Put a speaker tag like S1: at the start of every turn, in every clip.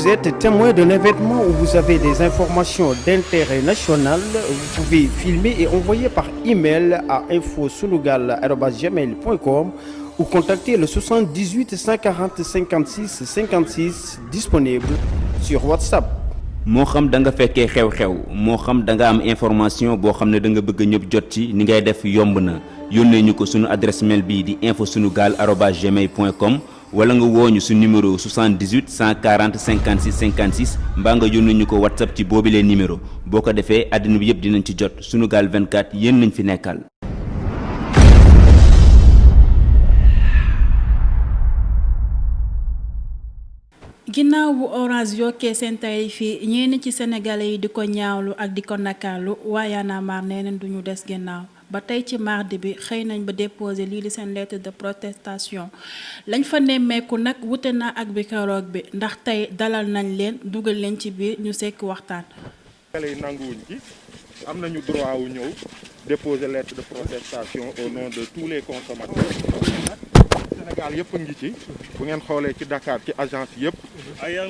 S1: vous êtes témoin d'un événement où vous avez des informations d'intérêt national, vous pouvez filmer et envoyer par email à infosunugal@gmail.com ou contacter le 78 140 56 56 disponible sur WhatsApp.
S2: moo xam da nga fekkee xew-xew moo xam da nga am information boo xam ne da nga bëgg ñëpp jot ci ni ngay def yomb na yónnee ñu ko sunu adresse mail bii di infosunugal@gmail.com wala nga wooñu su numéro 78 140 56 56 mbaa nga yónnee ñu ko WhatsApp ci boobilee numéro boo ko defee àddina bi yëpp dinañ ci jot Sunugal 24 yéen nañ fi nekkal.
S3: ginnaaw bu Orange yokkee seen tarif yi ñenn ci sénégalais yi di ko ñaawlu ak di ko nakaalu waaye Y'en a marre nee nañ duñu des ginnaaw ba tey ci mardi bi xëy nañ ba déposer lii di seen lettre de protestation lañ fa nemmeeku nag wute na ak bi keroog bi ndax tey dalal nañ leen dugal leen ci biir ñu sekk waxtaan.
S4: sénégalais yi nanguwuñ ci am nañu droit wu ñëw déposer lettre de protestation au nom de tous les consommateurs. Sénégal yëpp a ngi ci bu ngeen xoolee ci Dakar ci agence yëpp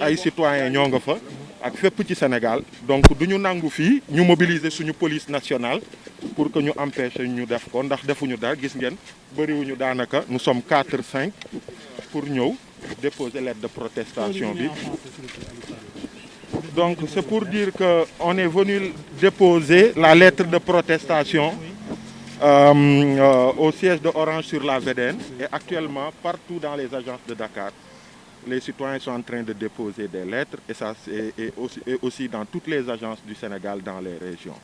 S4: ay citoyens ñoo nga fa ak fépp ci Sénégal donc du ñu nangu fii ñu mobiliser suñu police nationale pour que ñu empêcher ñu def ko ndax defuñu dara gis ngeen bëriwuñu daanaka nous sommes 4-5 pour ñëw déposer lettre de protestation bi. Donc c'est pour dire que on est venu déposer la lettre de protestation au siège de Orange sur la VDN et actuellement partout dans les agences de Dakar les citoyens sont en train de déposer des lettres et ça et aussi dans toutes les agences du Sénégal dans les régions.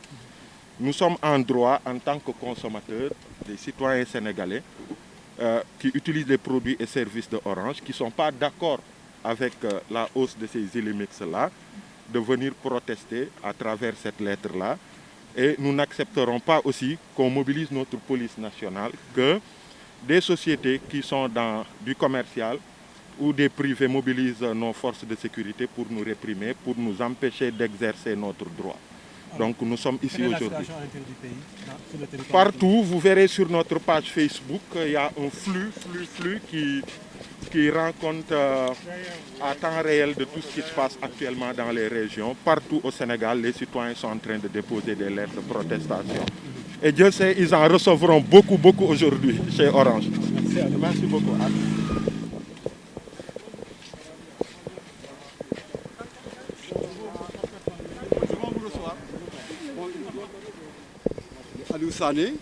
S4: Nous sommes en droit en tant que consommateurs des citoyens sénégalais qui utilisent les produits et services de Orange qui sont pas d'accord avec la hausse de ces Illimix-là de venir protester à travers cette lettre-là. Et nous n'accepterons pas aussi qu'on mobilise notre police nationale, que des sociétés qui sont dans du commercial ou des privés mobilisent nos forces de sécurité pour nous réprimer, pour nous empêcher d'exercer notre droit. Donc nous sommes ici aujourd'hui. Partout, vous verrez sur notre page Facebook, il y a un flux qui rend compte à temps réel de tout ce qui se passe actuellement dans les régions. Partout au Sénégal, les citoyens sont en train de déposer des lettres de protestation. Et Dieu sait, ils en recevront beaucoup aujourd'hui chez Orange. Merci beaucoup.
S5: Aliou Sané,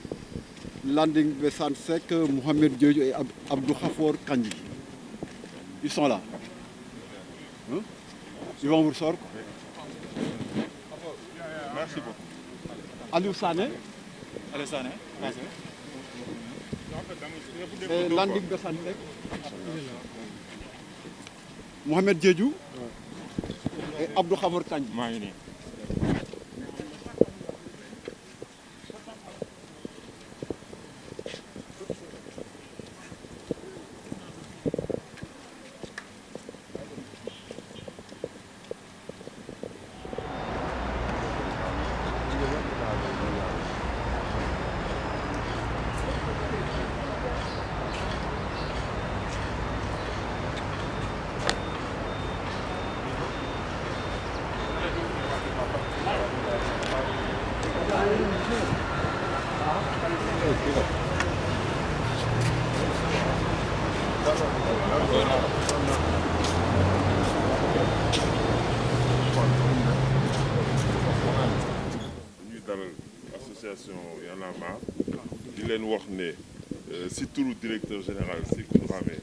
S5: Landing Bessane Seck, Mohamed Diédhiou et Abdou Khafor Kandji. Ils sont là. Hein? Ils vont vous recevoir.
S4: Merci beaucoup.
S5: Aliou Sané.
S6: Aliou Sané.
S5: Et Landing Bessane Seck. Mohamed Diédhiou et Abdou Khafor Kandji.
S6: maa ngi nii.
S7: ñuy dalal association Y'en a marre di leen wax ne si turu directeur général Sékou Dramé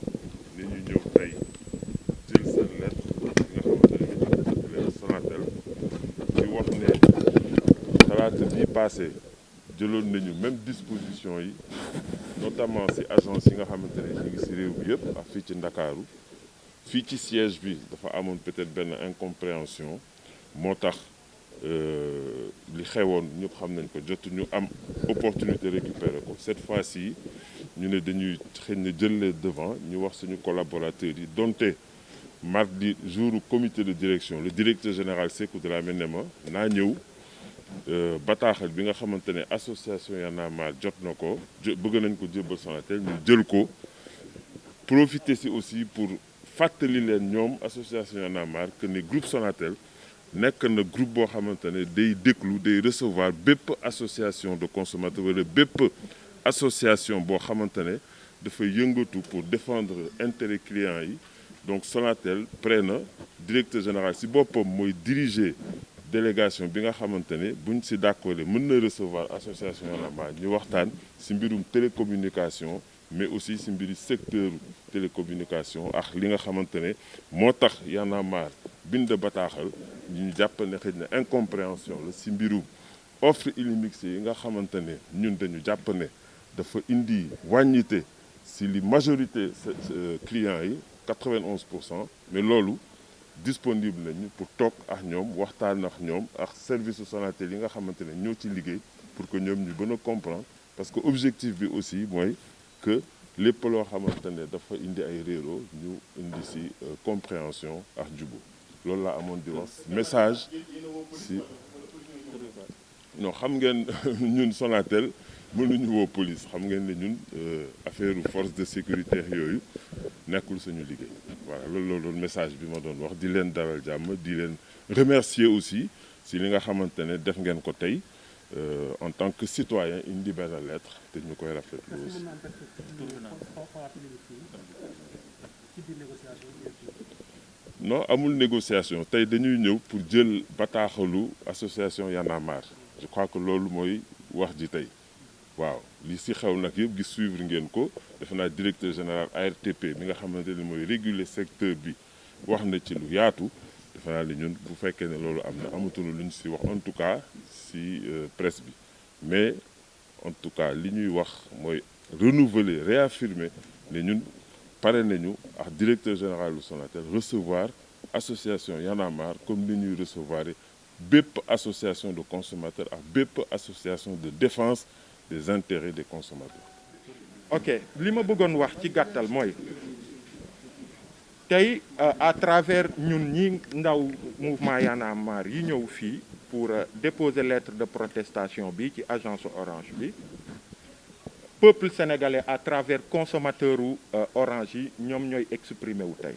S7: ni ñu ñëw tey jël seen lettre bi nga xamante ne leen Sonatel di wax ne talaata bii passé jëloon nañu même disposition yi notamment si agence yi nga xamante ne ñu ngi si réew bi yëpp ak fii ci Ndakaaru fii ci siège bi dafa amoon peut-être benn incompréhension moo tax li xewoon ñëpp xam nañ ko jotu ñu am opportunité récupérer ko cette fois-ci ñu ne dañuy xëy na jël les devant ñu wax suñu collaborateurs yi donte mardi jour comité de direction le directeur général Sékou Dramé ne ma naa ñëw bataaxal bi nga xamante ne association Y'en a marre jot na ko bëgg nañ ko jébbal Sonatel ñu jël ko profiter si aussi pour fàttali leen ñoom association Y'en a marre que ne groupe Sonatel nekk na groupe boo xamante ne day déglu day recevoir bépp association de consommateurs wala bépp association boo xamante ne dafay yëngatu pour défendre intérêt clients yi. Donc Sonatel près na directeur général si boppam mooy diriger délégation bi nga xamante ne buñ si d'accord mën na recevoir association Y'en a marre ñu waxtaan si mbirum télécommunication mais aussi si mbiri secteur télécommunication ak li nga xamante ne moo tax Y'en a marre bind bataaxal ñu jàpp ne xëy na incompréhension la si mbirum offre illimixée yi nga xamante ne ñun dañu jàpp ne dafa indi wàññite si li majorité clients yi 91%, mais loolu disponible nañu pour toog ak ñoom waxtaan ak ñoom ak service Sonatel yi nga xamante ne ñoo ci liggéey pour que ñoom ñu gën a comprendre parce que objectif bi aussi mooy que lépp loo xamante ne dafa indi ay réero ñu indi si compréhension ak jubu loolu laa amoon di wax message si non xam ngeen ñun Sonatel mënuñu woo police xam ngeen ne ñun affaire force de sécurité yooyu nekkul suñu liggéey voilà loolu message bi ma doon wax di leen dalal jàmm di leen remercier aussi si li nga xamante ne def ngeen ko tey en tant que citoyen indi benn lettre te ñu koy rafetlu aussi. non amul négociation tey dañuy ñëw pour jël bataaxalu association Y'en a marre je crois que loolu mooy wax ji tey. waaw li si xew nag yëpp gis suivre ngeen ko defe naa directeur général ARTP mi nga xamante ne mooy réguler secteur bi wax na ci lu yaatu defe naa li ñun bu fekkee ne loolu am na amatul lu ñu si wax en tout cas si presse bi mais en tout cas li ñuy wax mooy renouveler réaffirmer ne ñun pare nañu ak directeur général du Sonatel recevoir association Y'en a marre comme ni ñuy recevoir bépp association de consommateurs ak bépp association de défense des intérêts des consommateurs.
S4: ok li ma bëggoon wax ci gàttal mooy tey à travers ñun ñi ndaw mouvement Y'en a marre yi ñëw fii pour déposer lettre de protestation bi ci agence Orange bi peuple sénégalais à travers consommateur u Orange yi ñoom ñooy exprimer wu tey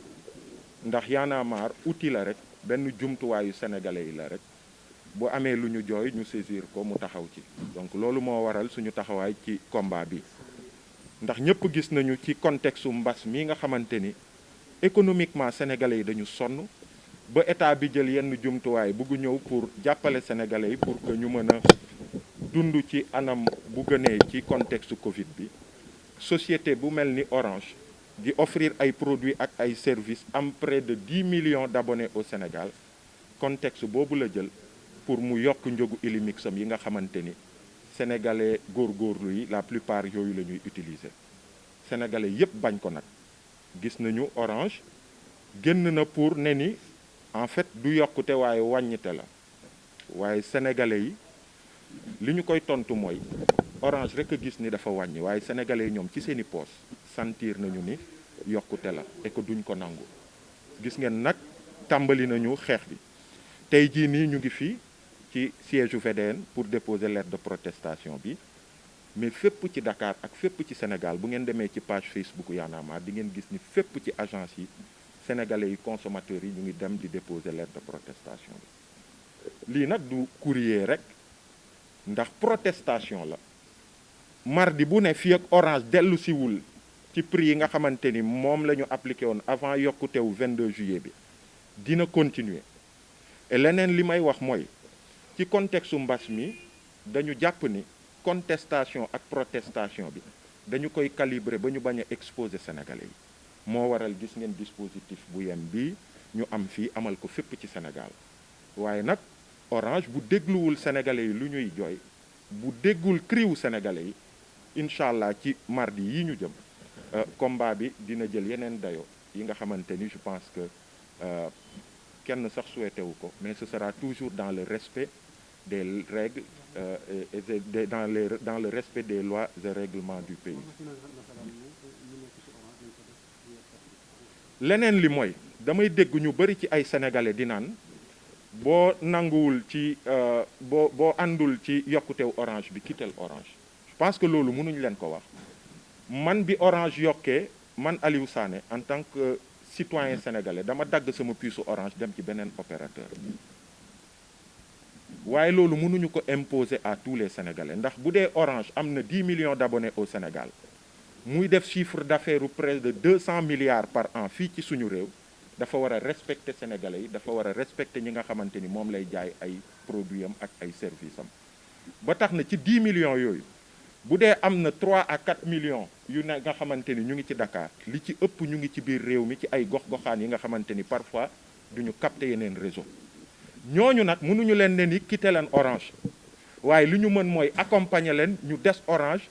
S4: ndax Y'en a marre outil la rek benn jumtuwaayu sénégalais yi la rek bu amee lu ñu jooy ñu saisir ko mu taxaw ci donc loolu moo waral suñu taxawaay ci combat bi ndax ñëpp gis nañu ci contexte mbas mi nga xamante ni économiquement sénégalais yi dañu sonn ba état bi jël yenn jumtuwaay bugg ñëw pour jàppale sénégalais yi pour que ñu mën a dund ci anam bu gënee ci contexte Covid bi société bu mel ni Orange di offrir ay produits ak ay services am près de 10 millions d'abonnés au Sénégal contexte boobu la jël pour mu yokk njëgu Illimixam yi nga xamante ni sénégalais góorgóorlu yi la plupart yooyu la ñuy utiliser sénégalais yépp bañ ko nag gis nañu Orange génn na pour ne ni en fait du yokkute waaye wàññite la waaye sénégalais yi li ñu koy tontu mooy Orange rek a gis ni dafa wàññi waaye sénégalais yi ñoom ci seeni poos sentir nañu ni yokkute la et que duñ ko nangu gis ngeen nag tàmbali nañu xeex bi tey jii nii ñu ngi fii ci siège VDN pour déposer lettre de protestation bi mais fépp ci Dakar ak fépp ci Sénégal bu ngeen demee ci page Facebook Y'en a marre di ngeen gis ni fépp ci agence yi sénégalais yi consommateurs yi ñu ngi dem di déposer lettre de protestation bi lii nag du courrier rek ndax protestation la mardi bu ne fii ak Orange dellu siwul ci prix yi nga xamante ni moom la ñu appliqué woon avant yokkutewu 22 juillet bi dina continuer et leneen li may wax mooy ci contexte su mbas mi dañu jàpp ni contestation ak protestation bi dañu koy calibrer ba ñu bañ a exposer sénégalais yi moo waral gis ngeen dispositif bu yem bi ñu am fii amal ko fépp ci Sénégal waaye nag Orange bu dégluwul sénégalais yi lu ñuy jooy bu déggul criwu sénégalais yi incha allah ci mardi yi ñu jëm combat bi dina jël yeneen dayo yi nga xamante ni je pense que kenn sax souhaité wu ko mais ce sera toujours dans le respect des règles et dans le respect des lois et règlements du pays. leneen li mooy damay dégg ñu bari ci ay sénégalais di naan boo nanguwul ci boo àndul ci yokkutew Orange bi quittel Orange. je pense que loolu mënuñ leen ko wax man bi Orange yokkee man Aliou Sané en tant que citoyen sénégalais dama dagg sama puce Orange dem ci beneen opérateur waaye loolu mënuñu ko imposer à tous les sénégalais ndax bu dee Orange am na 10 millions d'abonnés au Sénégal muy def chiffre d'affaires u près de 200 milliards par an fii ci suñu réew dafa war a respecter sénégalais yi dafa war a respecter ñi nga xamante ni moom lay jaay ay produits am ak ay services am ba tax na ci 10 millions yooyu bu dee am na 3 à 4 millions yu ne nga xamante ni ñu ngi ci Dakar li ci ëpp ñu ngi ci biir réew mi ci ay gox-goxaan yi nga xamante ni parfois duñu capter yeneen réseau ñooñu nag mënuñu leen ne ni quitter leen Orange waaye li ñu mën mooy accompagner leen ñu des Orange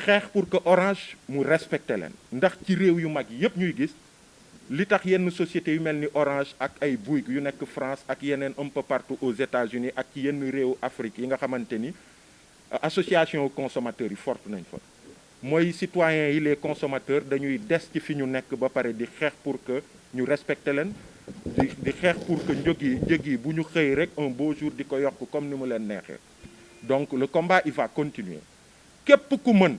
S4: xeex pour que Orange mu respecter leen ndax ci réew yu mag yépp ñuy gis li tax yenn sociétés yu mel ni Orange ak ay Bouygues yu nekk France ak yeneen un peu partout aux États-Unis ak ci yenn réew Afrique yi nga xamante ni association consommateurs yi forte nañ fa mooy citoyens yi les consommateurs dañuy des ci fi ñu nekk ba pare di xeex pour que ñu respecter leen di xeex pour que njëg yi bu ñu xëy rek un beau jour di ko yokk comme ni mu leen neexee donc le combat il va continuer képp ku mën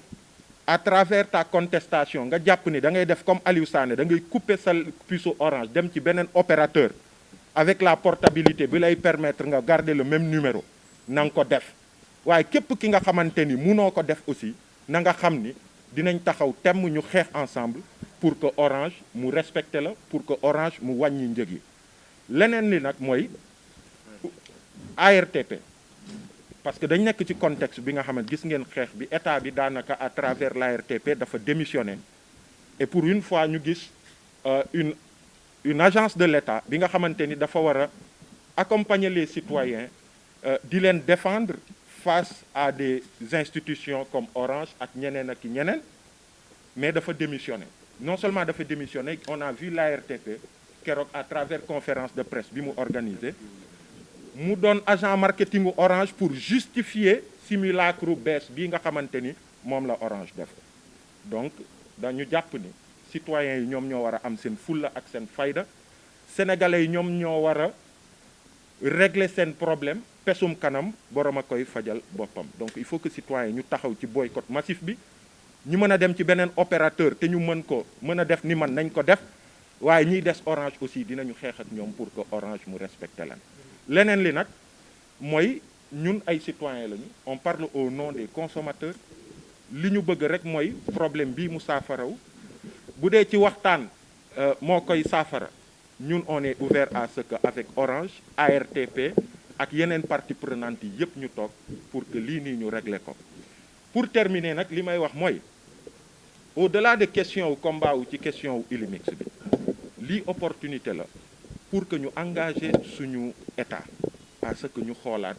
S4: à travers ta contestation nga jàpp ni da ngay def comme Aliou Sané da ngay couper sa puce Orange dem ci beneen opérateur avec la portabilité bi lay permettre nga garder le même numéro na nga ko def waaye képp ki nga xamante ni munoo ko def aussi na nga xam ni dinañ taxaw temm ñu xeex ensemble pour que Orange mu respecte la pour que Orange mu wàññi njëg yi leneen li nag mooy ARTP parce que dañ nekk ci contexte bi nga xam ne gis ngeen xeex bi état bi daanaka à travers l'ARTP dafa démissionné et pour une fois ñu gis une agence de l'État bi nga xamante ni dafa war a accompagner les citoyens di leen défendre face à des institutions comme Orange ak ñeneen ak ñeneen mais dafa démissionné non seulement dafa démissionné on a vu l'ARTP keroog à travers conférence de presse bi mu organisé mu doon agent marketing Orange pour justifier simulacre bees bii nga xamante ni moom la Orange def donc dañu jàpp ni citoyens yi ñoom ñoo war a am seen fulla ak seen fayda sénégalais yi ñoom ñoo war a régler seen problème pesum kanam borom a koy fajal boppam donc il faut que citoyens yi ñu taxaw ci boycott massif bi ñu mën a dem ci beneen opérateur te ñu mën a def ni man nañ ko def waaye ñiy des Orange aussi dinañu xeex ak ñoom pour que Orange mu respecte leen leneen li nag mooy ñun ay citoyens lañu on parle au nom des consommateurs li ñu bëgg rek mooy problème bii mu saafaraw bu dee ci waxtaan moo koy saafara ñun on est ouvert à ce que avec Orange ARTP ak yeneen parties prenantes yi yépp ñu toog pour que lii nii ñu régler ko pour terminer nag li may wax mooy au-delà de question wu combat wu ci question wu Illimix bi lii opportunité la pour que ñu engager suñu état à ce que ñu xoolaat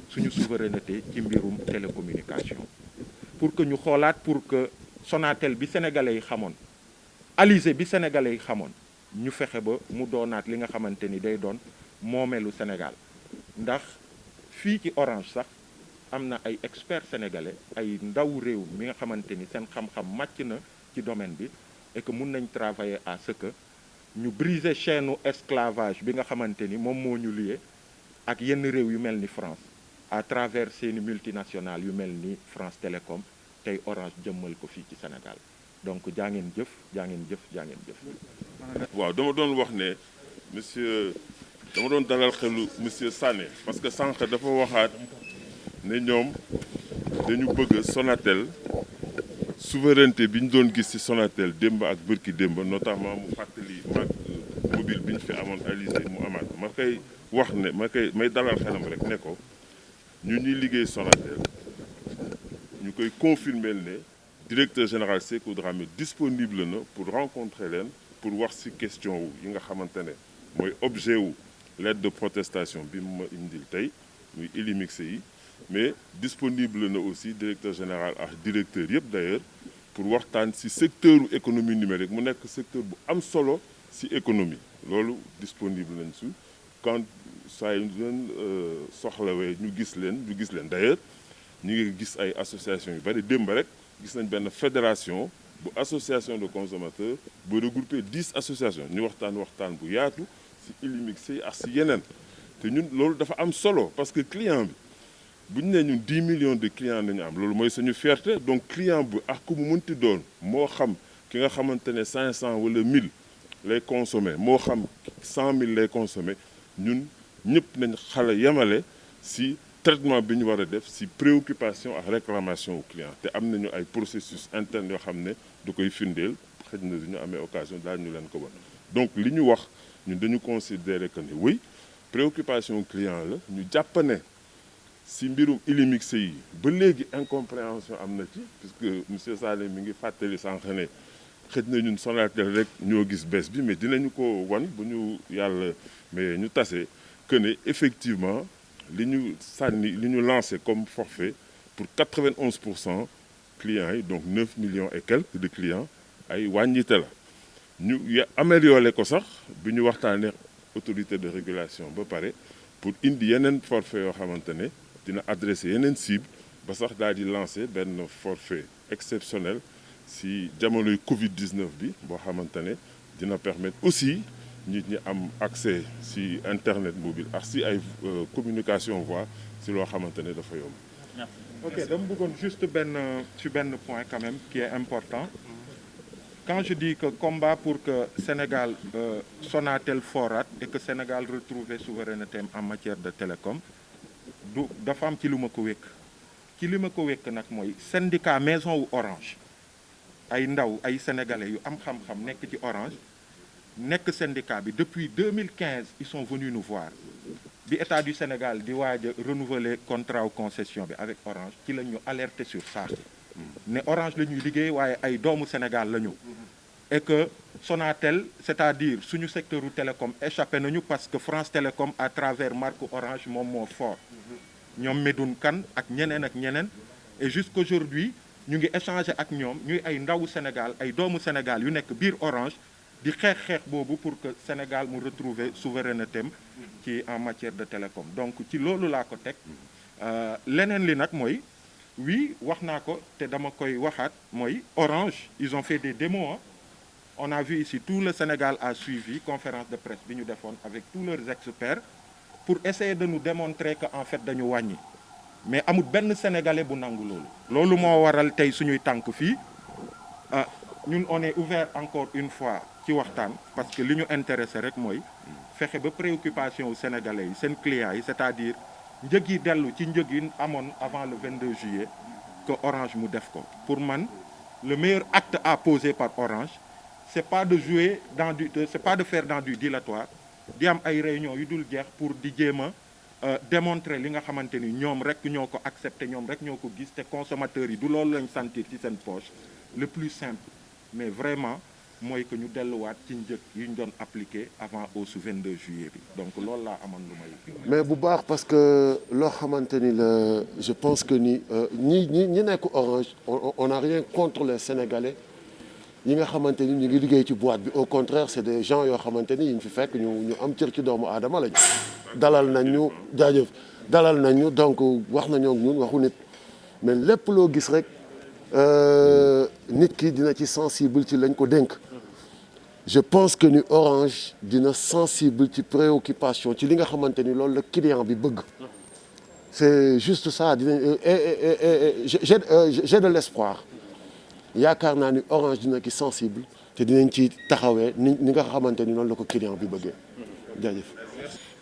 S4: suñu souveraineté ci mbirum télécommunication pour que ñu xoolaat pour que Sonatel bi sénégalais yi xamoon Alizé bi sénégalais yi xamoon ñu fexe ba mu doonaat li nga xamante ni day doon moomeelu Sénégal ndax fii ci Orange sax am na ay experts sénégalais ay ndaw réew mi nga xamante ni seen xam-xam màcc na ci domaine bi et que mun nañ travailler à ce que ñu briser chaîne esclavage bi nga xamante ni moom moo ñu lié ak yenn réew yu mel ni France à travers seeni multinationales yu mel ni France Télécom tey Orange jëmmal ko fii ci Sénégal donc jaa ngeen jëf jaa ngeen jëf jaa ngeen jëf.
S7: waaw dama doon wax ne dama doon dalal xelu monsieur Sané parce que sànq dafa waxaat ne ñoom dañu bëgg Sonatel souveraineté bi ñu doon gis ci Sonatel démb ak bërki démb notamment mu fàttali mobile bi ñu fi amoon Alizé mu amaat ma koy wax ne may dalal xelam rek ne ko ñu ñuy liggéey Sonatel ñu koy confirmer ne directeur général Sékou Dramé disponible na pour rencontrer leen pour wax ci question wu yi nga xamante ne mooy objet wu lettre de protestation bi mu ma indil tey muy Illimix yi mais disponible na aussi directeur général ak directeur yëpp d'ailleurs pour waxtaan ci secteur économie numérique mu nekk secteur bu am solo ci économie loolu disponible nañ su quand saa yu leen soxlawee ñu gis leen d'ailleurs ñu ngi gis ay associations yu bari démb rek gis nañ benn fédération bu association de consommateurs bu regrouper 10 associations ñu waxtaan bu yaatu ci Illimix yi ak ci yeneen te ñun loolu dafa am solo parce que client bi bu ñu nee ñun 10 millions de clients nañu am loolu mooy suñu fierté donc client bu ak ku mu mënti doon moo xam ki nga xamante ne 500 wala 1000 lay consommer moo xam 100 000 lay consommer ñun ñëpp nañ xale yemale si traitement bi ñu war a def si préoccupation ak réclamation au client te am nañu ay processus interne yoo xam ne du koy firndeel xëj na du ñu amee occasion daal ñu leen ko wan donc li ñu wax ñun dañu considérer que ne oui préoccupation client la ñu jàpp ne si mbirum Illimix yi ba léegi incompréhension am na ci puisque monsieur Salé mi ngi fàttali sànq ne xëj na ñun Sonatel rek ñoo gis bés bi mais dinañu ko wan bu ñu yàlla mais ñu tase que ne effectivement li ñu sànni li ñu lancé comme forfait pour 91% clients yi donc 9 millions et quelques de clients ay wàññite la ñu amélioré ko sax bi ñu waxtaanee autorité de régulation ba pare pour indi yeneen forfait yoo xamante ne dina adressé yeneen cible ba sax daal di lancé benn forfait exceptionnel si jamonoy Covid-19 bi boo xamante ne dina permettre aussi nit ñi am accès si internet mobile ak si ay communication voix si loo xamante ne dafa yomb.
S4: Ok, dama bëggoon juste benn point quand même qui est important. Quand je dis que combat pour que Sénégal Sonatel forate et que Sénégal retrouve souveraineté en matière de télécom du dafa am ci lu ma ko wékk ci li ma ko wékk nag mooy syndicat maison wu Orange ay ndaw ay sénégalais yu am xam-xam nekk ci Orange nekk syndicat bi depuis 2015 ils sont venus nous voir bi état du Sénégal di waaj a renouveler contrat ou concession bi avec Orange ci la ñu alerté sur ça ne Orange la ñuy liggéey waaye ay doomu Sénégal la ñu et que Sonatel c'est-à-dire suñu secteur u télécom échappé nañu parce que France Télécom à travers marque Orange moom moo fort ñoom Medoune Kane ak ñeneen et jusqu'aujourd'hui ñu ngi échanger ak ñoom ñuy ay ndawu Sénégal ay doomu Sénégal yu nekk biir Orange di xeex boobu pour que Sénégal mu retrouver souveraineté am ci en matière de télécom donc ci loolu laa ko teg leneen li nag mooy oui wax naa ko te dama koy waxaat mooy Orange ils ont fait des démos. On a vu ici tout le Sénégal a suivi conférence de presse bi ñu defoon avec tous leurs experts pour essayer de nous démontrer que en fait dañu wàññi mais amul benn sénégalais bu nangu loolu moo waral tey suñuy tànk fii ñun on est ouvert encore une fois ci waxtaan parce que li ñu intéressé rek mooy fexe ba préoccupation sénégalais yi seen clients yi c'est-à-dire njëg yi dellu ci njëg yi amoon avant le 22 juillet que Orange mu def ko pour man le meilleur acte à poser par Orange c'est pas de jouer c'est pas de faire dans du dilatoire di am ay réunion yu dul jeex pour di jéem a démontrer li nga xamante ni ñoom rek ñoo ko accepter ñoom rek ñoo ko gis te consommateurs yi du loolu lañ sentir ci seen poche le plus simple mais vraiment mooy que ñu delluwaat ci njëg yi ñu doon appliqué avant au 22 juillet bi donc loolu laa amoon lu may.
S6: mais bu baax parce que loo xamante ni la je pense que ni ñi nekk Orange on n'a rien contre les Sénégalais. ñi nga xamante ni ñu ngi liggéey ci boîte bi au contraire c'est des gens yoo xamante ni ñu fi fekk ñu am cër ci doomu aadama lañu dalal nañ ñu jaajëf dalal nañ ñu donc wax nañoo ak ñun waxu nit mais lépp loo gis rek nit ki dina ci sensible ci lañ ko dénk je pense que ni Orange dina sensible ci préoccupation ci li nga xamante ni loolu la client bi bëgg c'est juste ça dinañ j'ai de l'espoir yaakaar naa ni Orange dina ki sensible te dinañ ci taxawee ni nga xamante ni noonu la ko client bi bëggee jaajëf.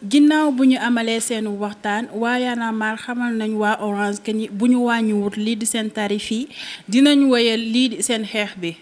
S3: ginnaaw bu ñu amalee seen waxtaan waa Y'en a marre xamal nañ waa Orange que ni bu ñu wàññiwut lii di seen tarif yi dinañ wéyal lii di seen xeex bi.